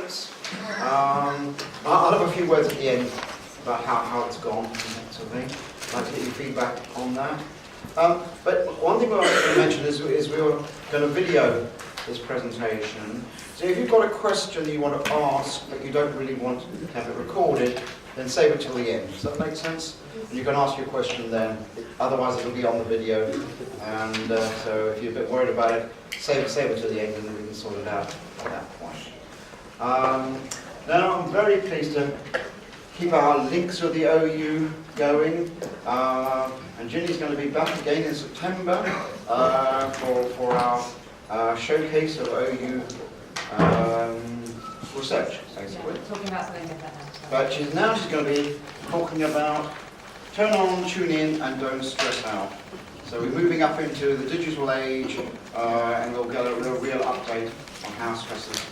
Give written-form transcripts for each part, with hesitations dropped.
OUPS. I'll have a few words at the end about how it's gone and that sort of thing. I'd like to get your feedback on that. But one thing I was going to mention is we were going to video this presentation. So if you've got a question that you want to ask but you don't really want to have it recorded, then save it till the end. Does that make sense? And you can ask your question then. Otherwise it'll be on the video. And so if you're a bit worried about it, save it till the end and then we can sort it out at that point. Now I'm very pleased to keep our links with the OU going. And Ginny's going to be back again in September for our showcase of OU research, basically. Yeah, talking about something different now. But she's going to be talking about turn on, tune in, and don't stress out. So we're moving up into the digital age, and we'll get a real update on how stresses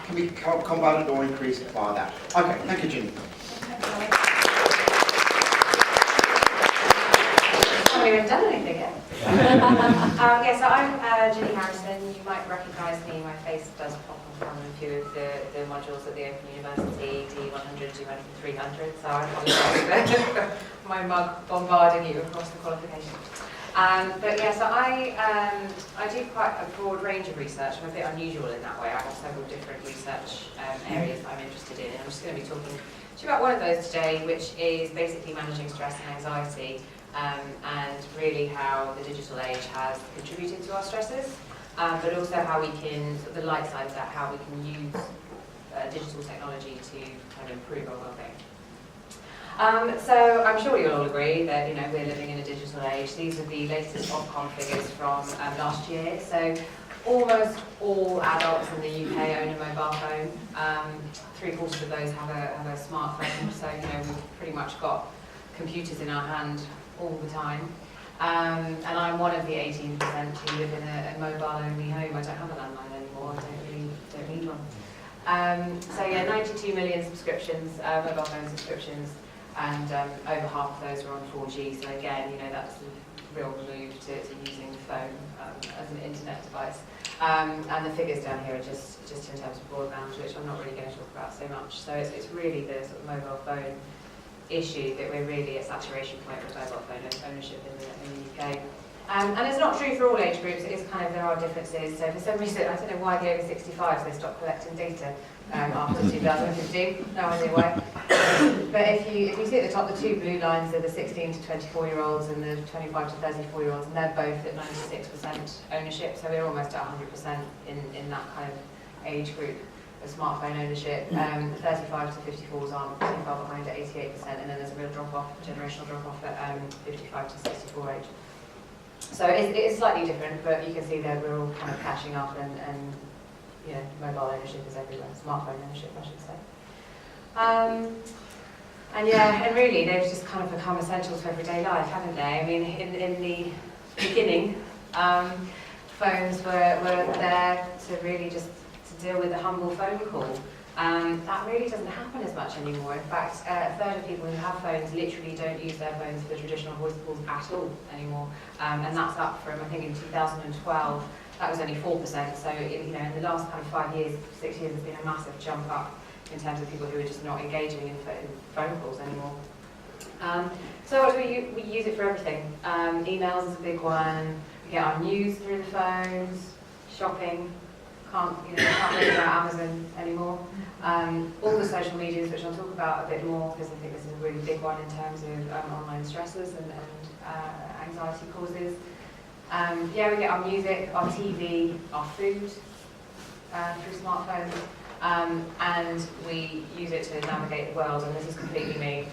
can be combated or increased by that. Okay, thank you, Ginny. We haven't done anything yet. So I'm Gini Harrison. You might recognise me. My face does pop up on a few of the modules at the Open University, D100, 200, 300. So I apologise for my mug bombarding you across the qualification. So I do quite a broad range of research. I'm a bit unusual in that way. I have several different research areas that I'm interested in. And I'm just going to be talking to you about one of those today, which is basically managing stress and anxiety. And really how the digital age has contributed to our stresses, but also how we can, the light side of that, how we can use digital technology to kind of improve our well-being. So I'm sure you'll all agree that we're living in a digital age. These are the latest Ofcom figures from last year. So almost all adults in the UK own a mobile phone. 3/4 of those have a smartphone. So we've pretty much got computers in our hand all the time, and I'm one of the 18% who live in a mobile-only home. I don't have a landline anymore. I don't need one. 92 million subscriptions, mobile phone subscriptions, and over half of those are on 4G. So again, that's a real move to using the phone as an internet device. And the figures down here are just in terms of broadband, which I'm not really going to talk about so much. So it's really the sort of mobile phone issue that we're really at saturation point with mobile phone ownership in the UK. And it's not true for all age groups, it is there are differences. So for some reason, I don't know why the over 65s, they stopped collecting data after 2015, no idea why. But if you see at the top, the two blue lines are the 16 to 24-year-olds and the 25 to 34-year-olds, and they're both at 96% ownership, so we're almost at 100% in that kind of age group of smartphone ownership. 35 to 54s aren't too far behind at 88%, and then there's a real drop-off, generational drop-off at 55 to 64 age. So it is slightly different, but you can see that we're all kind of catching up, and mobile ownership is everywhere, smartphone ownership, I should say. And really, they've just kind of become essentials for everyday life, haven't they? I mean, in the beginning, phones were there to really just deal with a humble phone call. That really doesn't happen as much anymore. In fact, a third of people who have phones literally don't use their phones for traditional voice calls at all anymore. And that's up from, I think in 2012, that was only 4%. So in the last kind of 5 years, 6 years, there's been a massive jump up in terms of people who are just not engaging in phone calls anymore. So what do we use it for everything. Emails is a big one. We get our news through the phones, shopping. Can't really go out Amazon anymore. All the social medias, which I'll talk about a bit more, because I think this is a really big one in terms of online stresses and anxiety causes. We get our music, our TV, our food through smartphones, and we use it to navigate the world. And this is completely me.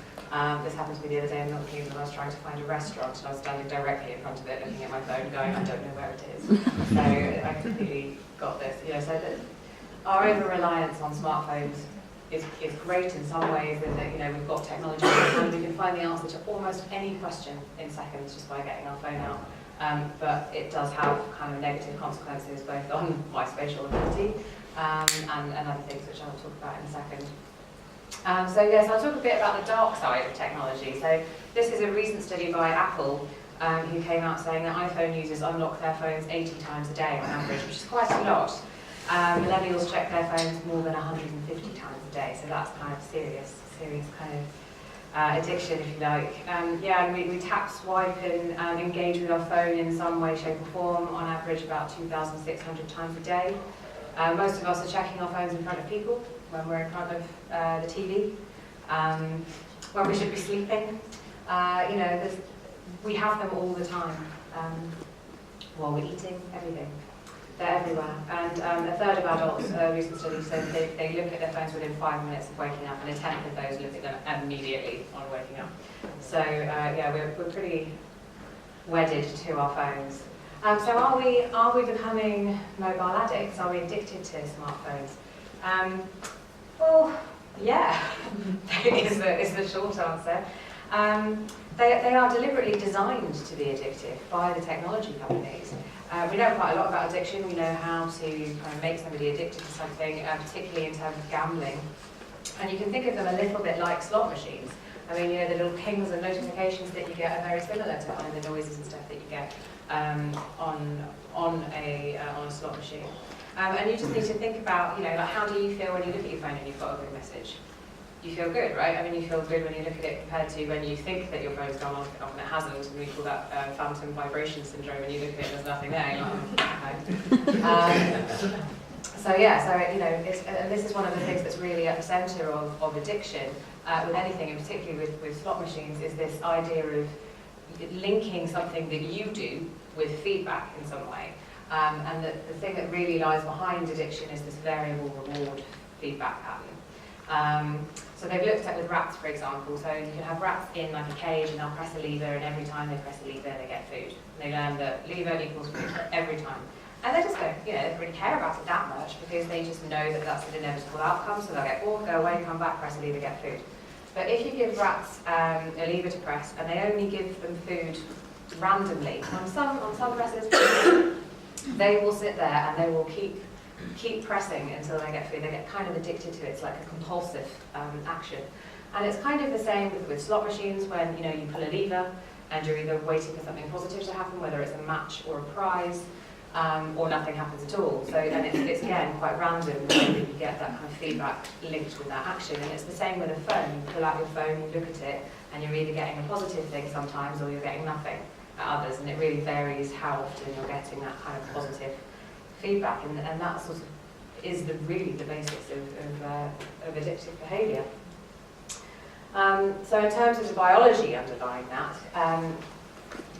This happened to me the other day in Milton Keynes when I was trying to find a restaurant, and I was standing directly in front of it, looking at my phone, going, I don't know where it is. So I completely got this. So that our over-reliance on smartphones is great in some ways, in that we've got technology and we can find the answer to almost any question in seconds just by getting our phone out. But it does have kind of negative consequences both on my spatial ability and other things which I'll talk about in a second. I'll talk a bit about the dark side of technology. So this is a recent study by Apple who came out saying that iPhone users unlock their phones 80 times a day on average, which is quite a lot. Millennials check their phones more than 150 times a day, so that's kind of serious kind of addiction, if you like. Yeah, we tap, swipe, and engage with our phone in some way, shape, or form, on average about 2,600 times a day. Most of us are checking our phones in front of people, when we're in front of the TV, when we should be sleeping. You know, we have them all the time, while we're eating, everything. They're everywhere. And a third of adults, recent studies said they look at their phones within 5 minutes of waking up, and a tenth of those look at them immediately on waking up. So yeah, we're pretty wedded to our phones. So are we becoming mobile addicts? Are we addicted to smartphones? Well, yeah, is the short answer. They are deliberately designed to be addictive by the technology companies. We know quite a lot about addiction. We know how to kind of make somebody addicted to something, particularly in terms of gambling. And you can think of them a little bit like slot machines. I mean, you know, the little pings and notifications that you get are very similar to kind of the noises and stuff that you get on a slot machine. And you just need to think about, you know, like, how do you feel when you look at your phone and you've got a good message? You feel good, right? I mean, you feel good when you look at it compared to when you think that your phone's gone off and it hasn't, and we call that phantom vibration syndrome. When you look at it, there's nothing there. You're like, so yeah, so you know, and this is one of the things that's really at the centre of addiction with anything, and particularly with slot machines, is this idea of linking something that you do with feedback in some way. And the thing that really lies behind addiction is this variable reward feedback pattern. So they've looked at with rats, for example. So you can have rats in like a cage, and they'll press a lever, and every time they press a lever, they get food. And they learn that lever equals food every time. And they just don't, you know, they don't really care about it that much, because they just know that that's an inevitable outcome. So they'll get bored, go away, come back, press a lever, get food. But if you give rats a lever to press, and they only give them food randomly, on some presses, they will sit there and they will keep pressing until they get food. They get kind of addicted to it. It's like a compulsive action. And it's kind of the same with slot machines, when, you know, you pull a lever and you're either waiting for something positive to happen, whether it's a match or a prize, or nothing happens at all. So then it's again quite random that you get that kind of feedback linked with that action. And it's the same with a phone. You pull out your phone, you look at it, and you're either getting a positive thing sometimes, or you're getting nothing at others. And it really varies how often you're getting that kind of positive feedback, and that sort of is really the basics of addictive behaviour. So in terms of the biology underlying that,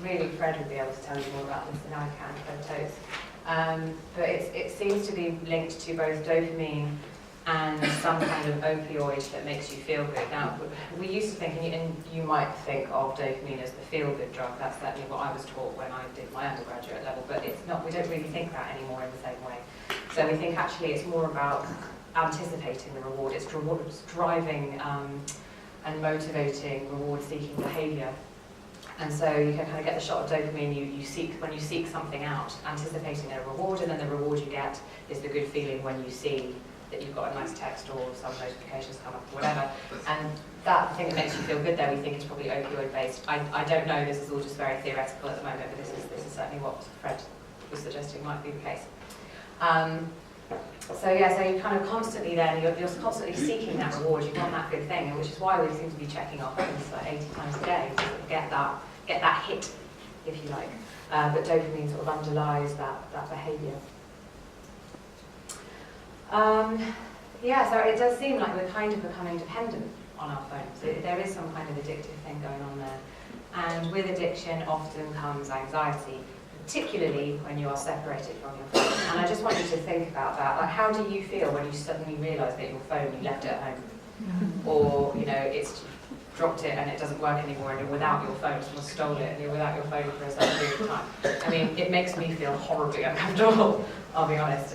really Fred would be able to tell you more about this than I can, Fred Totes. But it seems to be linked to both dopamine and some kind of opioid that makes you feel good. Now, we used to think, and you might think of dopamine as the feel-good drug. That's certainly what I was taught when I did my undergraduate level, but it's not. We don't really think that anymore in the same way. So we think actually it's more about anticipating the reward. It's driving and motivating reward-seeking behaviour. And so you can kind of get the shot of dopamine when you seek something out, anticipating a reward, and then the reward you get is the good feeling when you see that you've got a nice text or some notifications come up or whatever. And that thing that makes you feel good there, we think is probably opioid based. I don't know, this is all just very theoretical at the moment, but this is certainly what Fred was suggesting might be the case. So yeah, so you kind of constantly then, you're constantly seeking that reward, you want that good thing, which is why we seem to be checking our phones like 80 times a day to sort of get that hit, if you like. But dopamine sort of underlies that behaviour. Yeah, so it does seem like we're kind of becoming dependent on our phones. There is some kind of addictive thing going on there. And with addiction often comes anxiety, particularly when you are separated from your phone. And I just want you to think about that. Like, how do you feel when you suddenly realise that your phone, you left it at home? Or, you know, it's dropped it and it doesn't work anymore, and you're without your phone, someone stole it, and you're without your phone for a certain period of time. I mean, it makes me feel horribly uncomfortable, I'll be honest.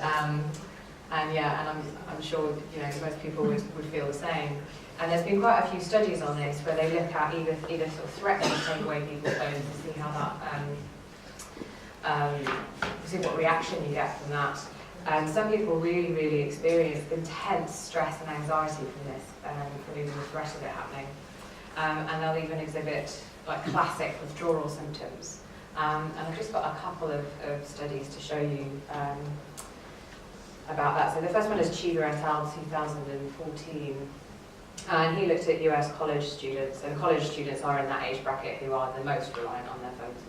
And yeah, and I'm sure, you know, most people would feel the same. And there's been quite a few studies on this where they look at either sort of threatening to take away people's phones to see how that, see what reaction you get from that. And some people really, really experience intense stress and anxiety from this, from even the threat of it happening. And they'll even exhibit like classic withdrawal symptoms. And I've just got a couple of studies to show you about that. So the first one is Cheever et al. 2014. And he looked at US college students, and college students are in that age bracket who are the most reliant on their phones.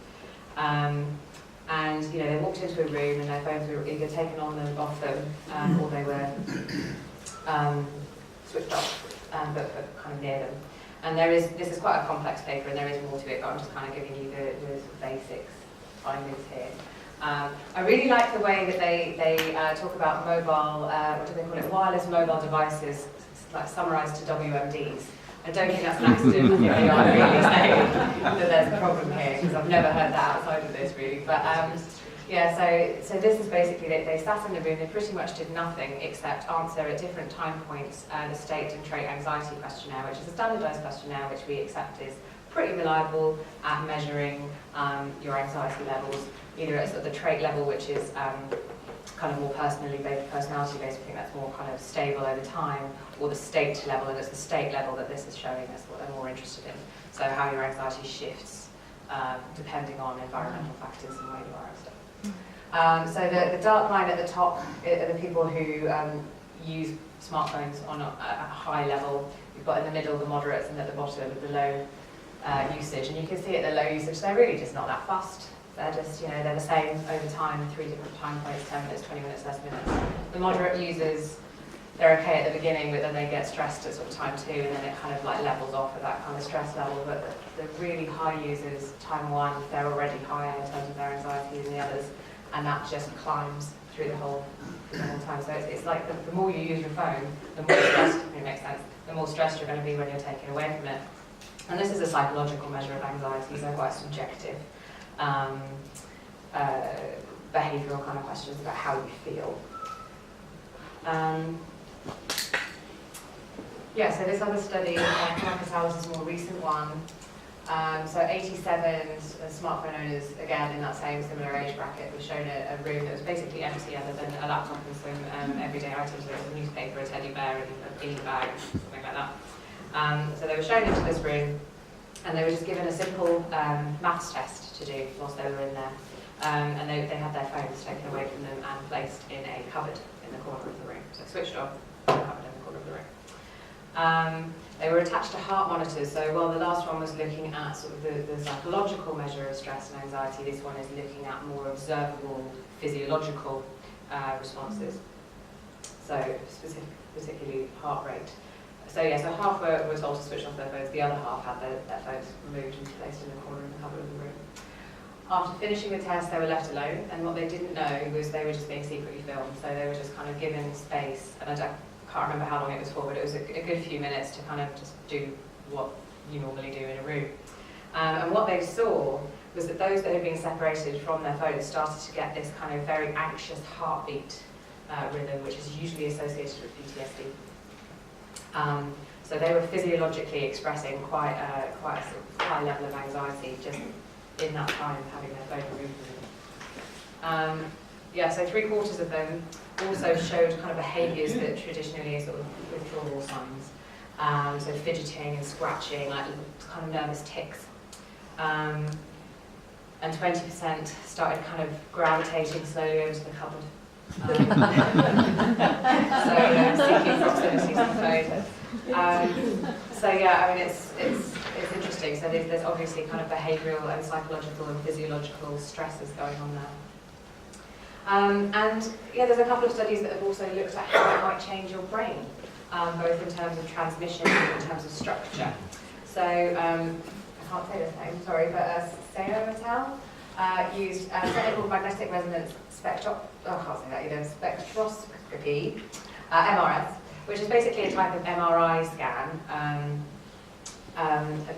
And they walked into a room and their phones were either taken on them, off them, or they were switched off, but kind of near them. And this is quite a complex paper, and there is more to it, but I'm just kind of giving you the sort of basics findings here. I really like the way that they talk about mobile, what do they call it, wireless mobile devices, like summarised to WMDs. I don't think that's an accident. I think they are really saying that there's a problem here, because I've never heard that outside of this, really. But yeah, so this is basically, they sat in the room, they pretty much did nothing except answer at different time points the state and trait anxiety questionnaire, which is a standardised questionnaire which we accept is pretty reliable at measuring your anxiety levels, either at sort of the trait level, which is kind of more personality based, I think that's more kind of stable over time, or the state level, and it's the state level that this is showing us what they're more interested in. So how your anxiety shifts depending on environmental factors and where you are and stuff. So the dark line at the top are the people who use smartphones on a high level. You've got in the middle the moderates, and at the bottom the low usage. And you can see at the low usage, they're really just not that fussed. They're just, they're the same over time, 3 different time points, 10 minutes, 20 minutes, less minutes. The moderate users, they're okay at the beginning, but then they get stressed at sort of time 2, and then it kind of like levels off at that kind of stress level. But the really high users, time 1, they're already higher in terms of their anxiety than the others, and that just climbs through the whole time. So it's like the more you use your phone, the more stressed, if it makes sense, the more stressed you're going to be when you're taken away from it. And this is a psychological measure of anxiety, so quite subjective. Behavioural kind of questions about how you feel. Yeah, so this other study, Clark et al. Is a more recent one. So 87 smartphone owners, again in that same similar age bracket, was shown a room that was basically empty other than a laptop and some everyday items. There was a newspaper, a teddy bear, and a beanie bag, something like that. So they were shown into this room, and they were just given a simple maths test to do whilst they were in there. And they had their phones taken away from them and placed in a cupboard in the corner of the room. So switched off, in a cupboard in the corner of the room. They were attached to heart monitors, so while the last one was looking at sort of the psychological measure of stress and anxiety, this one is looking at more observable physiological responses. So particularly heart rate. So yeah, so half were told to switch off their phones, the other half had their phones removed and placed in the corner in the cupboard of the room. After finishing the test, they were left alone, and what they didn't know was they were just being secretly filmed, so they were just kind of given space, and I can't remember how long it was for, but it was a good few minutes to kind of just do what you normally do in a room. And what they saw was that those that had been separated from their phones started to get this kind of very anxious heartbeat rhythm, which is usually associated with PTSD. So they were physiologically expressing quite a sort of high level of anxiety just in that time, having their phone removed from them. Yeah, so 3/4 of them also showed kind of behaviours that traditionally are sort of withdrawal signs. So fidgeting and scratching, like kind of nervous tics. And 20% started kind of gravitating slowly over to the cupboard. So seeking proximity to the phone. So yeah, I mean it's interesting. So there's obviously kind of behavioural and psychological and physiological stresses going on there. And yeah, there's a couple of studies that have also looked at how it might change your brain, both in terms of transmission and in terms of structure. So I can't say this name, sorry, but Sayo et al. Used something called magnetic resonance spectroscopy, MRS, which is basically a type of MRI scan,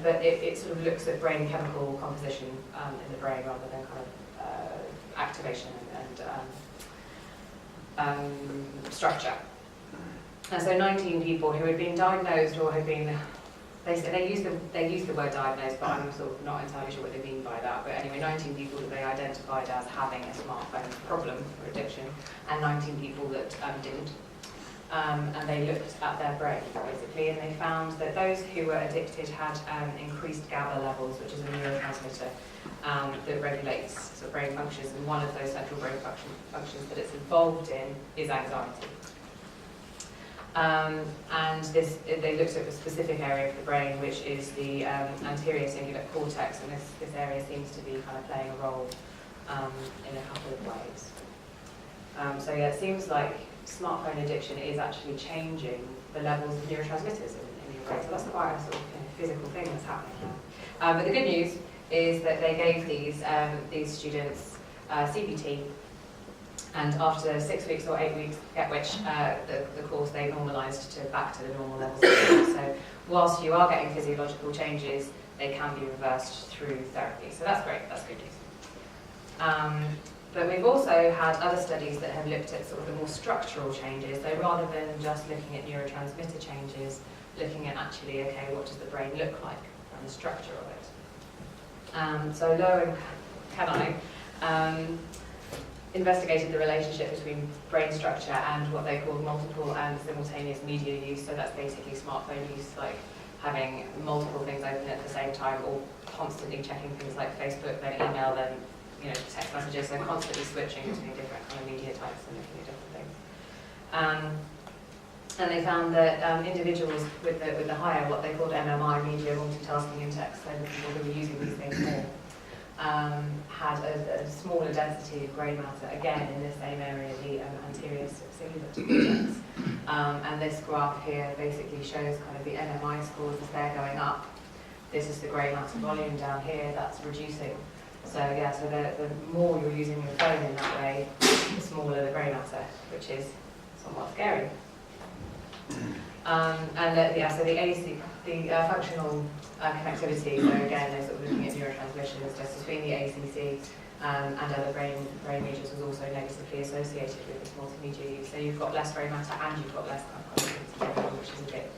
but it sort of looks at brain chemical composition in the brain rather than kind of activation and structure. And so 19 people who had been diagnosed or had been, they use the word diagnosed, but I'm sort of not entirely sure what they mean by that. But anyway, 19 people that they identified as having a smartphone problem or addiction, and 19 people that didn't. and they looked at their brain, basically, and they found that those who were addicted had increased GABA levels, which is a neurotransmitter that regulates sort of brain functions, and one of those central brain functions that it's involved in is anxiety. And they looked at a specific area of the brain, which is the anterior cingulate cortex, and this area seems to be kind of playing a role in a couple of ways. So yeah, it seems like smartphone addiction is actually changing the levels of neurotransmitters in your brain. So that's quite a sort of physical thing that's happening now. But the good news is that they gave these students CBT, and after 6 weeks or 8 weeks, at which the course they normalised back to the normal levels. So whilst you are getting physiological changes, they can be reversed through therapy. So that's great, that's good news. But we've also had other studies that have looked at sort of the more structural changes. So rather than just looking at neurotransmitter changes, looking at actually, okay, what does the brain look like and the structure of it. So Lo and Kanai investigated the relationship between brain structure and what they called multiple and simultaneous media use. So that's basically smartphone use, like having multiple things open at the same time, or constantly checking things like Facebook, then email, then text messages, so constantly switching between different kind of media types and looking at different things. And they found that individuals with the higher, what they called MMI, media multitasking index, so the people who were using these things more, had a smaller density of grey matter, again in the same area, the anterior cingulate cortex. And this graph here basically shows kind of the MMI scores as they're going up. This is the grey matter volume down here, that's reducing. So yeah, so the more you're using your phone in that way, the smaller the grey matter, which is somewhat scary. So the AC, the functional connectivity, so again, they're sort of looking at neurotransmissions just between the ACC and other brain regions was also negatively associated with this multimedia use. So you've got less grey matter and you've got less connectivity, which is a bit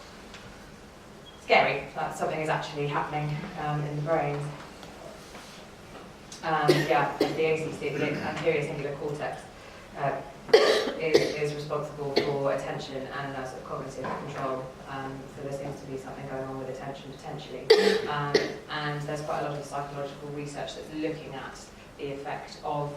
scary, that something is actually happening in the brain. The ACC, the anterior cingulate cortex, is responsible for attention and sort of cognitive control. So there seems to be something going on with attention potentially. And there's quite a lot of psychological research that's looking at the effect of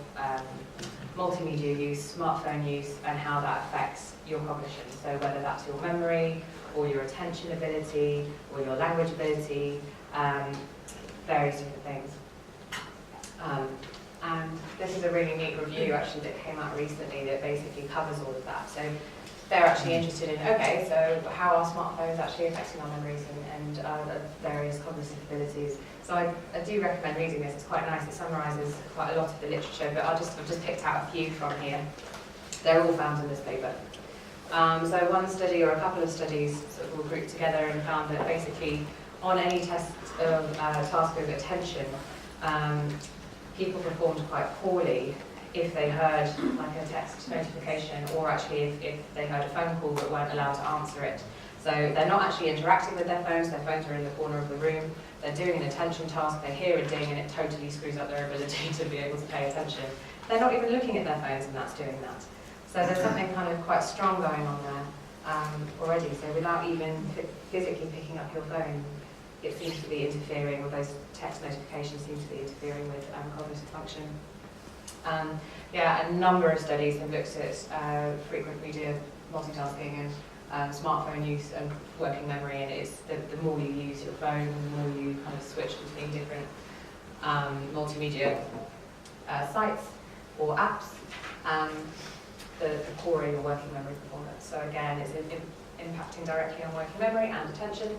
multimedia use, smartphone use, and how that affects your cognition. So whether that's your memory, or your attention ability, or your language ability, various different things. And this is a really neat review actually that came out recently that basically covers all of that. So they're actually interested in, okay, so how are smartphones actually affecting our memories and various cognitive abilities. So I do recommend reading this, it's quite nice, it summarises quite a lot of the literature, but I've just picked out a few from here. They're all found in this paper. So one study or a couple of studies sort of were grouped together and found that basically on any test of task of attention, people performed quite poorly if they heard like a text notification, or actually if they heard a phone call but weren't allowed to answer it. So they're not actually interacting with their phones are in the corner of the room, they're doing an attention task, they hear a ding and it totally screws up their ability to be able to pay attention. They're not even looking at their phones and that's doing that. So there's something kind of quite strong going on there already. So without even physically picking up your phone, it seems to be interfering, or those text notifications seem to be interfering with cognitive function. A number of studies have looked at frequent media multitasking and smartphone use and working memory, and it's the more you use your phone, the more you kind of switch between different multimedia sites or apps, the poorer your working memory performance. So again, it's impacting directly on working memory and attention.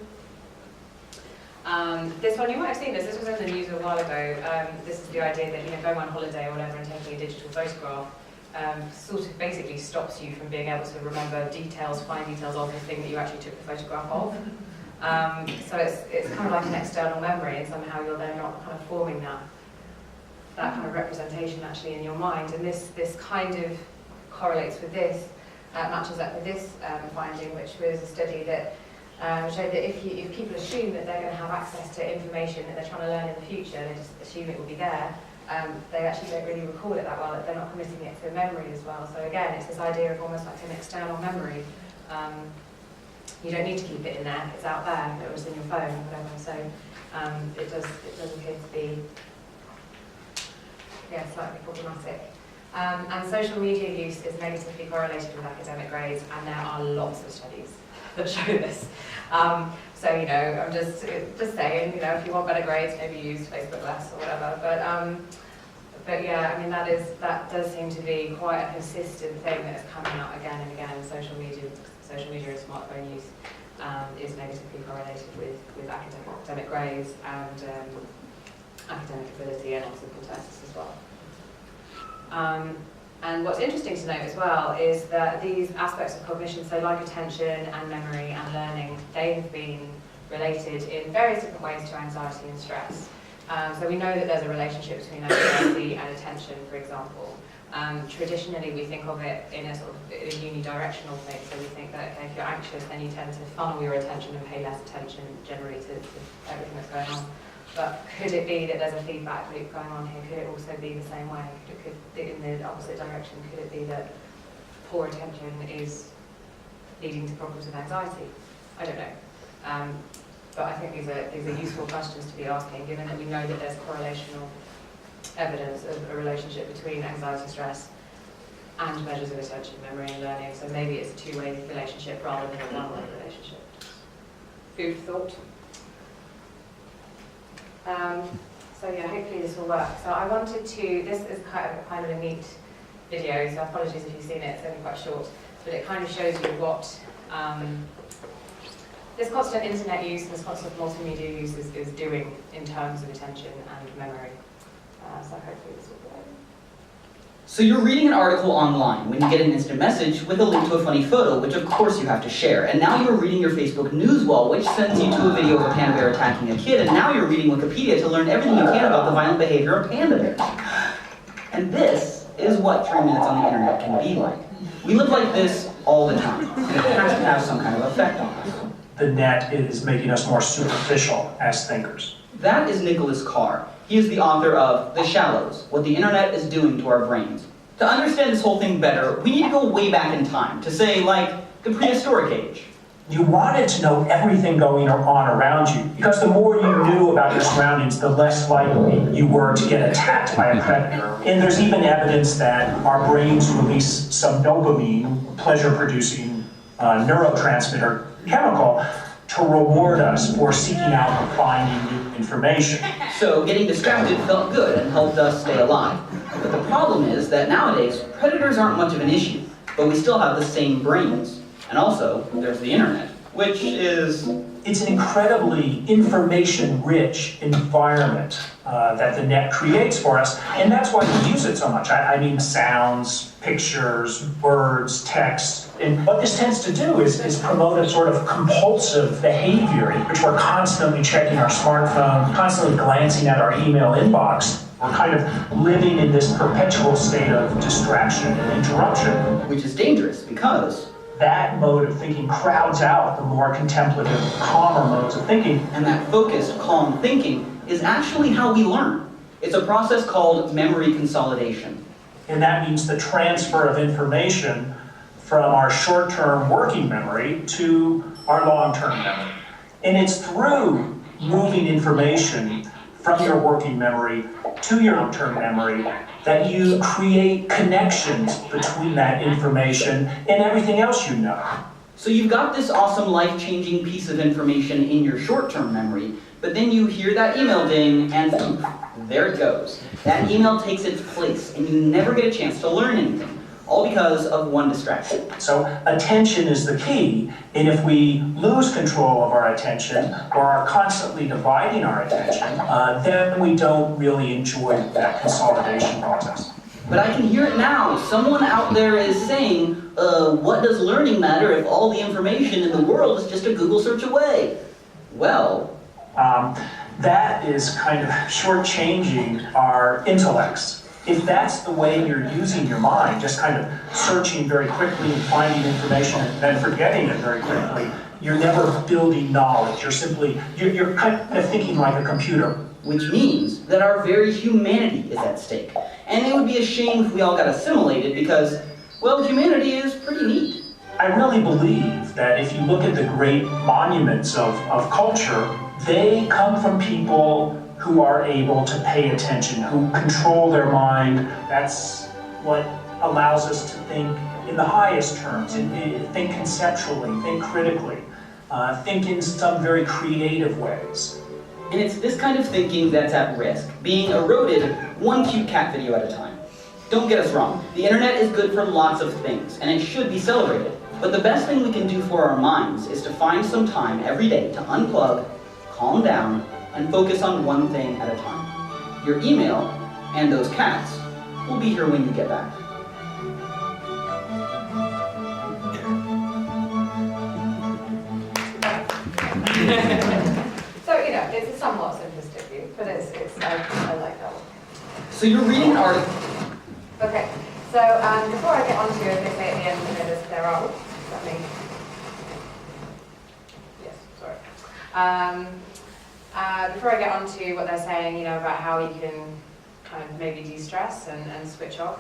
This one, you might have seen this was in the news a while ago. This is the idea that going on holiday or whatever and taking a digital photograph sort of basically stops you from being able to remember details, fine details of the thing that you actually took the photograph of. So it's kind of like an external memory, and somehow you're then not kind of forming that kind of representation actually in your mind. And this kind of correlates with this, matches up with this finding, which was a study that showed that if people assume that they're going to have access to information that they're trying to learn in the future, they just assume it will be there, they actually don't really recall it that well, that they're not committing it to memory as well. So again, it's this idea of almost like an external memory You don't need to keep it in there, it's out there, it was in your phone or whatever, so it does appear to be slightly problematic. And social media use is negatively correlated with academic grades, and there are lots of studies that show this. So, I'm just saying, if you want better grades, maybe use Facebook less or whatever. But yeah, I mean, that does seem to be quite a consistent thing that is coming out again and again. Social media and smartphone use is negatively correlated with academic grades and academic ability and optical tests as well. And what's interesting to note as well is that these aspects of cognition, so like attention and memory and learning, they have been related in various different ways to anxiety and stress. So we know that there's a relationship between anxiety and attention, for example. Traditionally, we think of it in a sort of unidirectional thing. So we think that if you're anxious, then you tend to funnel your attention and pay less attention generally to everything that's going on. But could it be that there's a feedback loop going on here? Could it also be the same way? Could in the opposite direction, could it be that poor attention is leading to problems with anxiety? I don't know. But I think these are useful questions to be asking, given that we know that there's correlational evidence of a relationship between anxiety, stress, and measures of attention, memory, and learning. So maybe it's a two-way relationship rather than a one-way relationship. Food for thought. So yeah, hopefully this will work. So I wanted to, this is kind of a neat video, so apologies if you've seen it, it's only quite short, but it kind of shows you what this constant internet use, this constant multimedia use is doing in terms of attention and memory. So hopefully this will go. So you're reading an article online when you get an instant message with a link to a funny photo, which of course you have to share. And now you're reading your Facebook news wall, which sends you to a video of a panda bear attacking a kid. And now you're reading Wikipedia to learn everything you can about the violent behavior of panda bears. And this is what 3 minutes on the internet can be like. We live like this all the time, and it has to have some kind of effect on us. The net is making us more superficial as thinkers. That is Nicholas Carr. He is the author of The Shallows, What the Internet is Doing to Our Brains. To understand this whole thing better, we need to go way back in time, to say, like, the prehistoric age. You wanted to know everything going on around you, because the more you knew about your surroundings, the less likely you were to get attacked by a predator. And there's even evidence that our brains release some dopamine, pleasure-producing neurotransmitter chemical, to reward us for seeking out and finding new information. So getting distracted felt good and helped us stay alive. But the problem is that nowadays, predators aren't much of an issue, but we still have the same brains. And also, there's the internet, which is... It's an incredibly information-rich environment that the net creates for us, and that's why we use it so much. I mean, sounds, pictures, words, text. And what this tends to do is promote a sort of compulsive behavior in which we're constantly checking our smartphone, constantly glancing at our email inbox. We're kind of living in this perpetual state of distraction and interruption. Which is dangerous because that mode of thinking crowds out the more contemplative, calmer modes of thinking. And that focused, calm thinking is actually how we learn. It's a process called memory consolidation. And that means the transfer of information from our short-term working memory to our long-term memory. And it's through moving information from your working memory to your long-term memory that you create connections between that information and everything else you know. So you've got this awesome life-changing piece of information in your short-term memory, but then you hear that email ding and poof, there it goes. That email takes its place and you never get a chance to learn anything. All because of one distraction. So attention is the key, and if we lose control of our attention or are constantly dividing our attention, then we don't really enjoy that consolidation process. But I can hear it now. Someone out there is saying, what does learning matter if all the information in the world is just a Google search away? Well... that is kind of shortchanging our intellects. If that's the way you're using your mind, just kind of searching very quickly and finding information and then forgetting it very quickly, you're never building knowledge. You're kind of thinking like a computer. Which means that our very humanity is at stake. And it would be a shame if we all got assimilated because, well, humanity is pretty neat. I really believe that if you look at the great monuments of culture, they come from people who are able to pay attention, who control their mind. That's what allows us to think in the highest terms, think conceptually, think critically, think in some very creative ways. And it's this kind of thinking that's at risk, being eroded one cute cat video at a time. Don't get us wrong, the internet is good for lots of things, and it should be celebrated. But the best thing we can do for our minds is to find some time every day to unplug, calm down, and focus on one thing at a time. Your email, and those cats, will be here when you get back. So, you know, it's a somewhat simplistic view, but I like that one. So you're reading an article. Okay, so before I get on to, as they say at the end, you know, there are, is that me? Yes, sorry. Before I get on to what they're saying, you know, about how you can kind of maybe de-stress and switch off,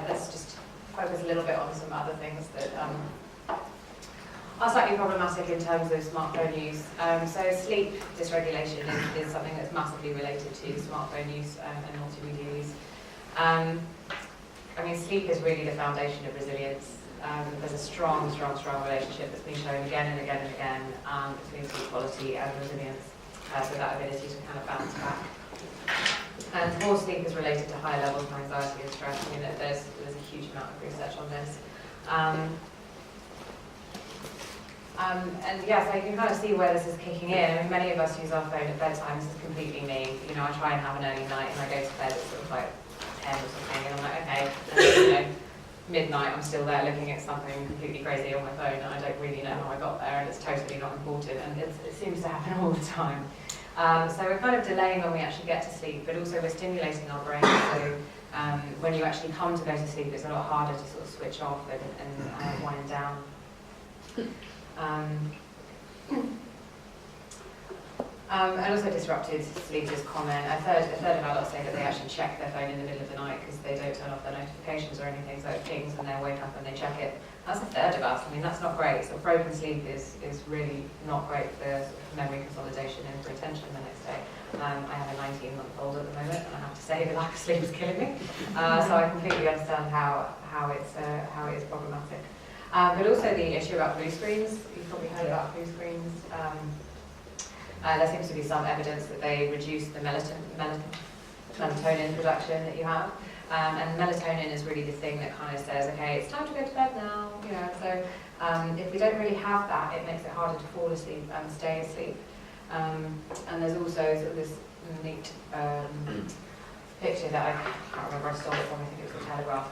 let's just focus a little bit on some other things that are slightly problematic in terms of smartphone use. So sleep dysregulation is something that's massively related to smartphone use and multimedia use. I mean, sleep is really the foundation of resilience. There's a strong relationship that's been shown again and again and again between sleep quality and resilience. So that ability to kind of bounce back. And poor sleep is related to high levels of anxiety and stress. I mean, there's a huge amount of research on this. And yeah, so you can kind of see where this is kicking in. I mean, many of us use our phone at bedtime. This is completely me. You know, I try and have an early night and I go to bed at sort of like 10 or something, and I'm like, okay. And then, you know, midnight, I'm still there looking at something completely crazy on my phone, and I don't really know how I got there, and it's totally not important, and it seems to happen all the time. So we're kind of delaying when we actually get to sleep, but also we're stimulating our brain. So when you actually come to go to sleep, it's a lot harder to sort of switch off and wind down. And also disrupted sleep is common. A third of adults say that they actually check their phone in the middle of the night because they don't turn off their notifications or anything, so it pings and they wake up and they check it. That's a third of us. I mean, that's not great. So broken sleep is really not great for sort of memory consolidation and for attention the next day. I have a 19-month-old at the moment, and I have to say the lack of sleep is killing me. So I completely understand how it is problematic. But also the issue about blue screens. You've probably heard about blue screens. There seems to be some evidence that they reduce the melatonin production that you have. And melatonin is really the thing that kind of says, okay, it's time to go to bed now. You know, so if we don't really have that, it makes it harder to fall asleep and stay asleep. And there's also sort of this neat picture that I can't remember, I stole it from, I think it was a Telegraph,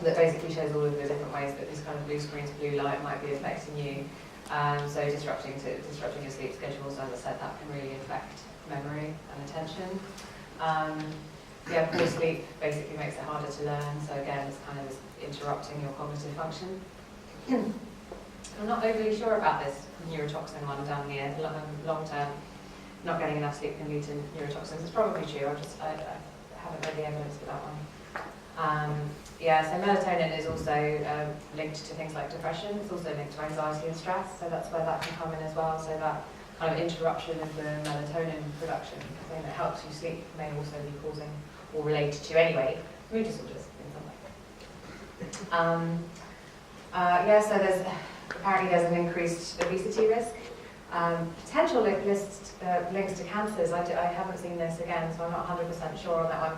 that basically shows all of the different ways that this kind of blue screen to blue light might be affecting you. So disrupting your sleep schedules, as I said, that can really affect memory and attention. Yeah, poor sleep basically makes it harder to learn. So again, it's kind of interrupting your cognitive function. I'm not overly sure about this neurotoxin one down here. Long term, not getting enough sleep can lead to neurotoxins. It's probably true. I haven't read the evidence for that one. Yeah, so melatonin is also linked to things like depression. It's also linked to anxiety and stress, so that's where that can come in as well. So that kind of interruption of the melatonin production, the thing that helps you sleep, may also be causing, or related to anyway, mood disorders in some way. Yeah, so apparently there's an increased obesity risk. Potential links to cancers, I haven't seen this again, so I'm not 100% sure on that one.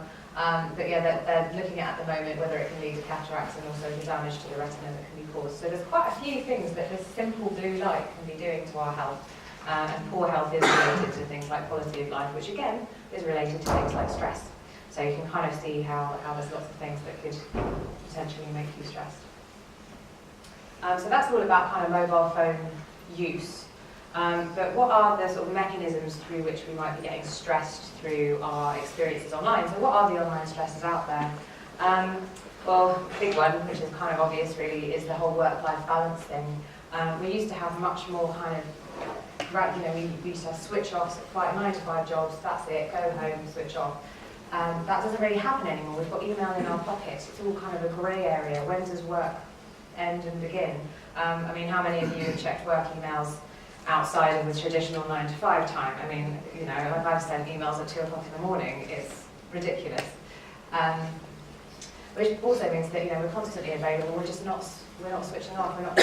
But yeah, they're looking at the moment whether it can lead to cataracts and also the damage to the retina that can be caused. So there's quite a few things that this simple blue light can be doing to our health. And poor health is related to things like quality of life, which again is related to things like stress. So you can kind of see how there's lots of things that could potentially make you stressed. So that's all about kind of mobile phone use. But what are the sort of mechanisms through which we might be getting stressed through our experiences online? So what are the online stresses out there? Well, the big one, which is kind of obvious really, is the whole work-life balance thing. We used to have much more kind of, right, you know, we used to have switch-offs, 9 to 5 jobs, that's it, go home, switch off. That doesn't really happen anymore. We've got email in our pockets. It's all kind of a grey area. When does work end and begin. I mean, how many of you have checked work emails outside of the traditional 9 to 5 time? I mean, you know, if I've sent emails at 2 o'clock in the morning, it's ridiculous. Which also means that, you know, we're constantly available, we're not switching off, we're not